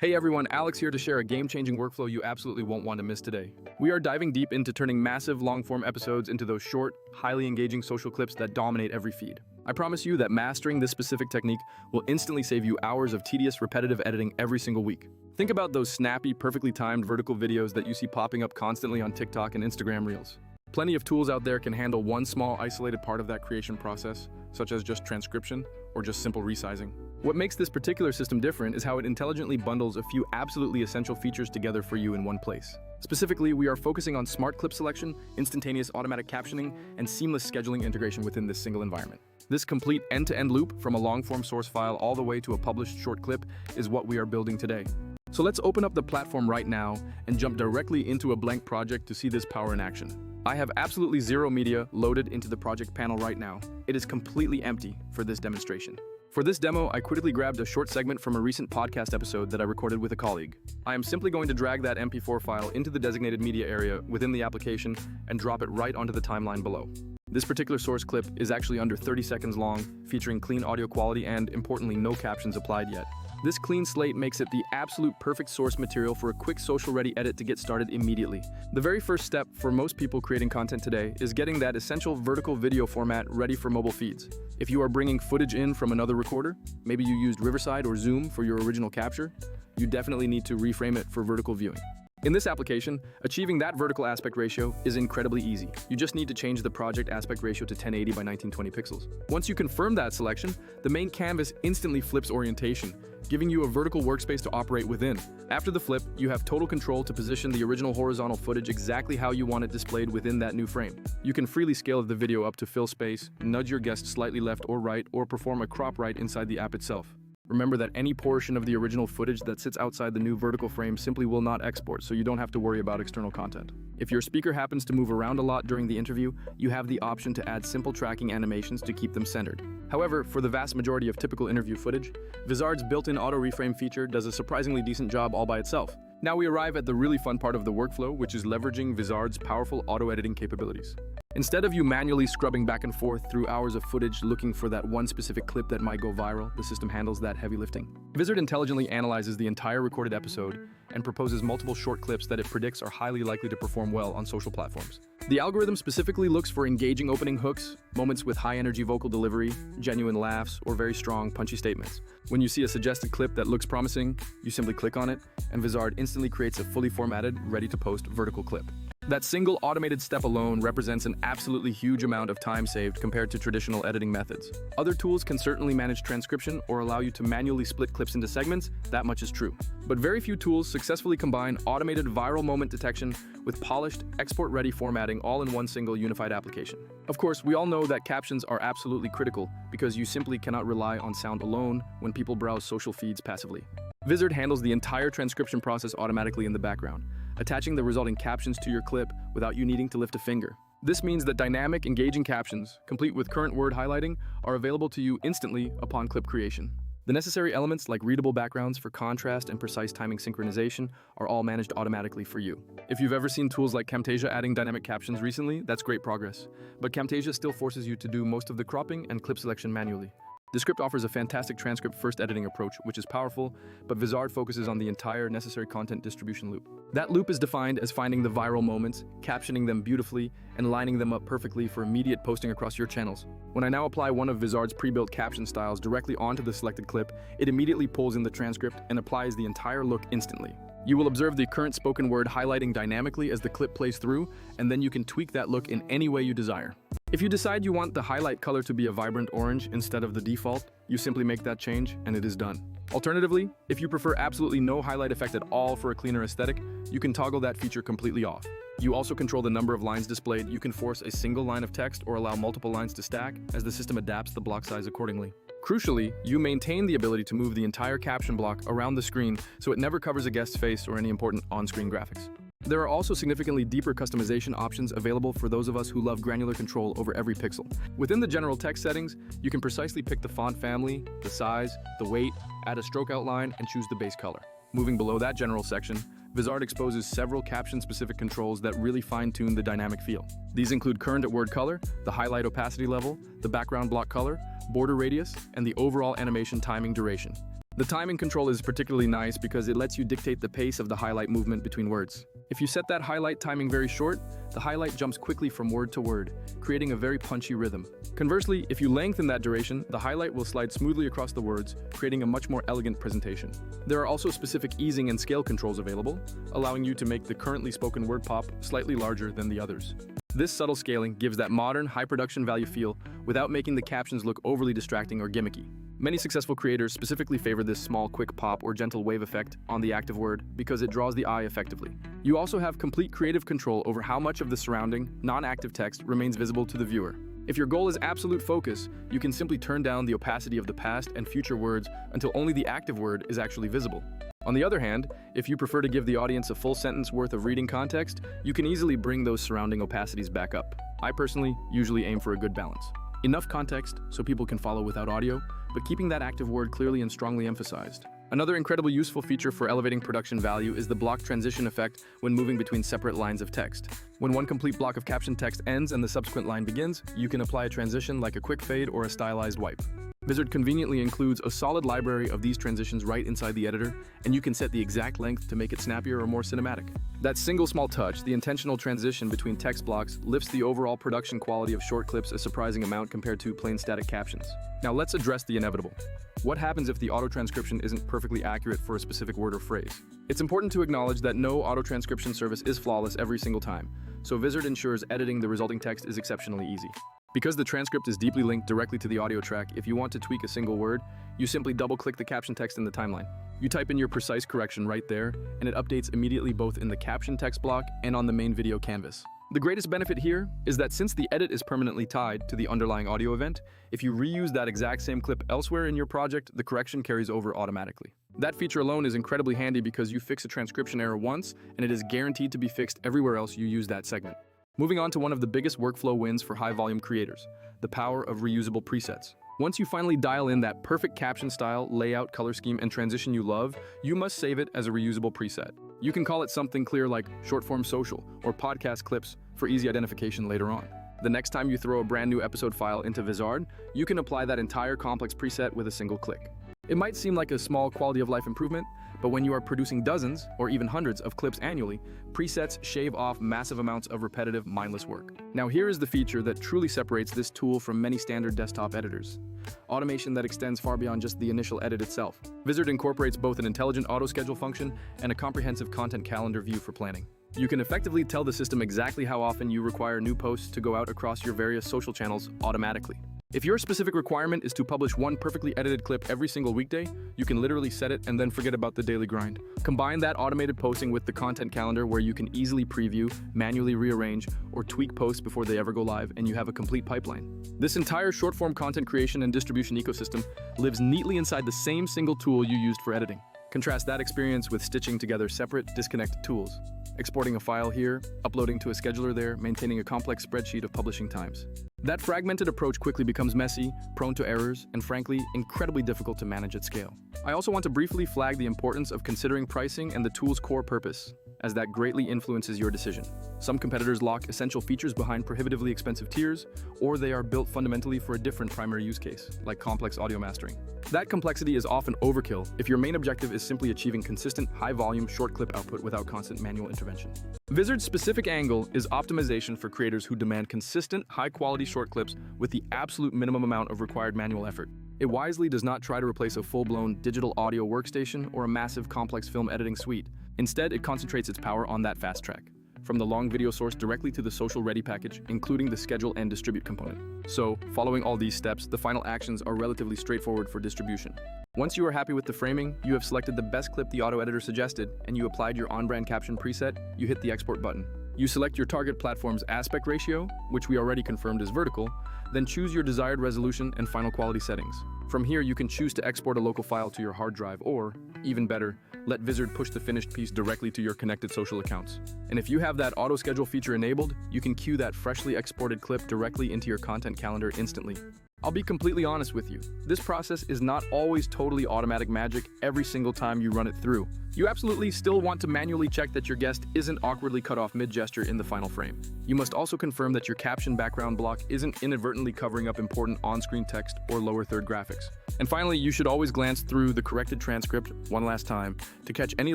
Hey everyone, Alex here to share a game-changing workflow you absolutely won't want to miss today. We are diving deep into turning massive long-form episodes into those short, highly engaging social clips that dominate every feed. I promise you that mastering this specific technique will instantly save you hours of tedious, repetitive editing every single week. Think about those snappy, perfectly timed vertical videos that you see popping up constantly on TikTok and Instagram Reels. Plenty of tools out there can handle one small, isolated part of that creation process, such as just transcription or just simple resizing. What makes this particular system different is how it intelligently bundles a few absolutely essential features together for you in one place. Specifically, we are focusing on smart clip selection, instantaneous automatic captioning, and seamless scheduling integration within this single environment. This complete end-to-end loop from a long-form source file all the way to a published short clip is what we are building today. So let's open up the platform right now and jump directly into a blank project to see this power in action. I have absolutely zero media loaded into the project panel right now. It is completely empty for this demonstration. For this demo, I quickly grabbed a short segment from a recent podcast episode that I recorded with a colleague. I am simply going to drag that MP4 file into the designated media area within the application and drop it right onto the timeline below. This particular source clip is actually under 30 seconds long, featuring clean audio quality and, importantly, no captions applied yet. This clean slate makes it the absolute perfect source material for a quick social-ready edit to get started immediately. The very first step for most people creating content today is getting that essential vertical video format ready for mobile feeds. If you are bringing footage in from another recorder, maybe you used Riverside or Zoom for your original capture, you definitely need to reframe it for vertical viewing. In this application, achieving that vertical aspect ratio is incredibly easy. You just need to change the project aspect ratio to 1080 by 1920 pixels. Once you confirm that selection, the main canvas instantly flips orientation, giving you a vertical workspace to operate within. After the flip, you have total control to position the original horizontal footage exactly how you want it displayed within that new frame. You can freely scale the video up to fill space, nudge your guest slightly left or right, or perform a crop right inside the app itself. Remember that any portion of the original footage that sits outside the new vertical frame simply will not export, so you don't have to worry about external content. If your speaker happens to move around a lot during the interview, you have the option to add simple tracking animations to keep them centered. However, for the vast majority of typical interview footage, Vizard's built-in auto-reframe feature does a surprisingly decent job all by itself. Now we arrive at the really fun part of the workflow, which is leveraging Vizard's powerful auto-editing capabilities. Instead of you manually scrubbing back and forth through hours of footage looking for that one specific clip that might go viral, the system handles that heavy lifting. Vizard intelligently analyzes the entire recorded episode and proposes multiple short clips that it predicts are highly likely to perform well on social platforms. The algorithm specifically looks for engaging opening hooks, moments with high-energy vocal delivery, genuine laughs, or very strong, punchy statements. When you see a suggested clip that looks promising, you simply click on it, and Vizard instantly creates a fully formatted, ready-to-post vertical clip. That single automated step alone represents an absolutely huge amount of time saved compared to traditional editing methods. Other tools can certainly manage transcription or allow you to manually split clips into segments, that much is true. But very few tools successfully combine automated viral moment detection with polished, export-ready formatting all in one single unified application. Of course, we all know that captions are absolutely critical because you simply cannot rely on sound alone when people browse social feeds passively. Vizard handles the entire transcription process automatically in the background, attaching the resulting captions to your clip without you needing to lift a finger. This means that dynamic, engaging captions, complete with current word highlighting, are available to you instantly upon clip creation. The necessary elements like readable backgrounds for contrast and precise timing synchronization are all managed automatically for you. If you've ever seen tools like Camtasia adding dynamic captions recently, that's great progress. But Camtasia still forces you to do most of the cropping and clip selection manually. Descript offers a fantastic transcript first editing approach, which is powerful, but Vizard focuses on the entire necessary content distribution loop. That loop is defined as finding the viral moments, captioning them beautifully, and lining them up perfectly for immediate posting across your channels. When I now apply one of Vizard's pre-built caption styles directly onto the selected clip, it immediately pulls in the transcript and applies the entire look instantly. You will observe the current spoken word highlighting dynamically as the clip plays through, and then you can tweak that look in any way you desire. If you decide you want the highlight color to be a vibrant orange instead of the default, you simply make that change and it is done. Alternatively, if you prefer absolutely no highlight effect at all for a cleaner aesthetic, you can toggle that feature completely off. You also control the number of lines displayed. You can force a single line of text or allow multiple lines to stack as the system adapts the block size accordingly. Crucially, you maintain the ability to move the entire caption block around the screen so it never covers a guest's face or any important on-screen graphics. There are also significantly deeper customization options available for those of us who love granular control over every pixel. Within the general text settings, you can precisely pick the font family, the size, the weight, add a stroke outline, and choose the base color. Moving below that general section, Vizard exposes several caption-specific controls that really fine-tune the dynamic feel. These include current at word color, the highlight opacity level, the background block color, border radius, and the overall animation timing duration. The timing control is particularly nice because it lets you dictate the pace of the highlight movement between words. If you set that highlight timing very short, the highlight jumps quickly from word to word, creating a very punchy rhythm. Conversely, if you lengthen that duration, the highlight will slide smoothly across the words, creating a much more elegant presentation. There are also specific easing and scale controls available, allowing you to make the currently spoken word pop slightly larger than the others. This subtle scaling gives that modern, high production value feel without making the captions look overly distracting or gimmicky. Many successful creators specifically favor this small, quick pop or gentle wave effect on the active word because it draws the eye effectively. You also have complete creative control over how much of the surrounding, non-active text remains visible to the viewer. If your goal is absolute focus, you can simply turn down the opacity of the past and future words until only the active word is actually visible. On the other hand, if you prefer to give the audience a full sentence worth of reading context, you can easily bring those surrounding opacities back up. I personally usually aim for a good balance. Enough context so people can follow without audio, but keeping that active word clearly and strongly emphasized. Another incredibly useful feature for elevating production value is the block transition effect when moving between separate lines of text. When one complete block of caption text ends and the subsequent line begins, you can apply a transition like a quick fade or a stylized wipe. Vizard conveniently includes a solid library of these transitions right inside the editor, and you can set the exact length to make it snappier or more cinematic. That single small touch, the intentional transition between text blocks, lifts the overall production quality of short clips a surprising amount compared to plain static captions. Now let's address the inevitable. What happens if the auto-transcription isn't perfectly accurate for a specific word or phrase? It's important to acknowledge that no auto-transcription service is flawless every single time, so Vizard ensures editing the resulting text is exceptionally easy. Because the transcript is deeply linked directly to the audio track, if you want to tweak a single word, you simply double-click the caption text in the timeline. You type in your precise correction right there, and it updates immediately both in the caption text block and on the main video canvas. The greatest benefit here is that since the edit is permanently tied to the underlying audio event, if you reuse that exact same clip elsewhere in your project, the correction carries over automatically. That feature alone is incredibly handy because you fix a transcription error once, and it is guaranteed to be fixed everywhere else you use that segment. Moving on to one of the biggest workflow wins for high-volume creators, the power of reusable presets. Once you finally dial in that perfect caption style, layout, color scheme, and transition you love, you must save it as a reusable preset. You can call it something clear like short-form social or podcast clips for easy identification later on. The next time you throw a brand new episode file into Vizard, you can apply that entire complex preset with a single click. It might seem like a small quality of life improvement, but when you are producing dozens or even hundreds of clips annually, presets shave off massive amounts of repetitive, mindless work. Now here is the feature that truly separates this tool from many standard desktop editors. Automation that extends far beyond just the initial edit itself. Vizard incorporates both an intelligent auto-schedule function and a comprehensive content calendar view for planning. You can effectively tell the system exactly how often you require new posts to go out across your various social channels automatically. If your specific requirement is to publish one perfectly edited clip every single weekday, you can literally set it and then forget about the daily grind. Combine that automated posting with the content calendar where you can easily preview, manually rearrange, or tweak posts before they ever go live, and you have a complete pipeline. This entire short-form content creation and distribution ecosystem lives neatly inside the same single tool you used for editing. Contrast that experience with stitching together separate, disconnected tools. Exporting a file here, uploading to a scheduler there, maintaining a complex spreadsheet of publishing times. That fragmented approach quickly becomes messy, prone to errors, and frankly, incredibly difficult to manage at scale. I also want to briefly flag the importance of considering pricing and the tool's core purpose, as that greatly influences your decision. Some competitors lock essential features behind prohibitively expensive tiers, or they are built fundamentally for a different primary use case, like complex audio mastering. That complexity is often overkill if your main objective is simply achieving consistent, high-volume, short clip output without constant manual intervention. Vizard's specific angle is optimization for creators who demand consistent, high-quality short clips with the absolute minimum amount of required manual effort. It wisely does not try to replace a full-blown digital audio workstation or a massive complex film editing suite. Instead, it concentrates its power on that fast track, from the long video source directly to the social-ready package, including the schedule and distribute component. So, following all these steps, the final actions are relatively straightforward for distribution. Once you are happy with the framing, you have selected the best clip the auto editor suggested, and you applied your on-brand caption preset, you hit the export button. You select your target platform's aspect ratio, which we already confirmed is vertical, then choose your desired resolution and final quality settings. From here, you can choose to export a local file to your hard drive or, even better, let Vizard push the finished piece directly to your connected social accounts. And if you have that auto-schedule feature enabled, you can queue that freshly exported clip directly into your content calendar instantly. I'll be completely honest with you. This process is not always totally automatic magic every single time you run it through. You absolutely still want to manually check that your guest isn't awkwardly cut off mid-gesture in the final frame. You must also confirm that your caption background block isn't inadvertently covering up important on-screen text or lower third graphics. And finally, you should always glance through the corrected transcript one last time to catch any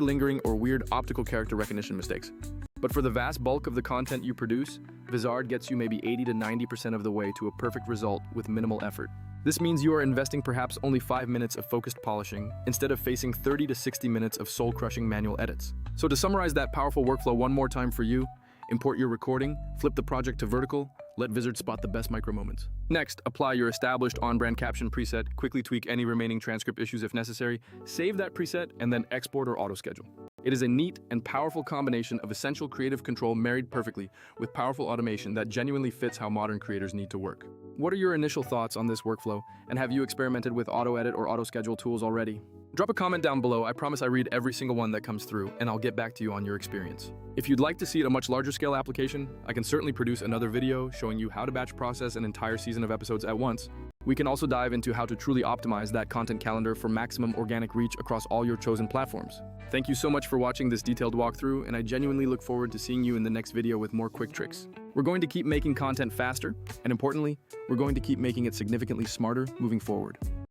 lingering or weird optical character recognition mistakes. But for the vast bulk of the content you produce, Vizard gets you maybe 80 to 90% of the way to a perfect result with minimal effort. This means you are investing perhaps only 5 minutes of focused polishing instead of facing 30 to 60 minutes of soul-crushing manual edits. So to summarize that powerful workflow one more time for you, import your recording, flip the project to vertical, let Vizard spot the best micro moments. Next, apply your established on-brand caption preset, quickly tweak any remaining transcript issues if necessary, save that preset, and then export or auto-schedule. It is a neat and powerful combination of essential creative control married perfectly with powerful automation that genuinely fits how modern creators need to work. What are your initial thoughts on this workflow, and have you experimented with auto-edit or auto-schedule tools already? Drop a comment down below. I promise I read every single one that comes through, and I'll get back to you on your experience. If you'd like to see a much larger scale application, I can certainly produce another video showing you how to batch process an entire season of episodes at once. We can also dive into how to truly optimize that content calendar for maximum organic reach across all your chosen platforms. Thank you so much for watching this detailed walkthrough, and I genuinely look forward to seeing you in the next video with more quick tricks. We're going to keep making content faster, and importantly, we're going to keep making it significantly smarter moving forward.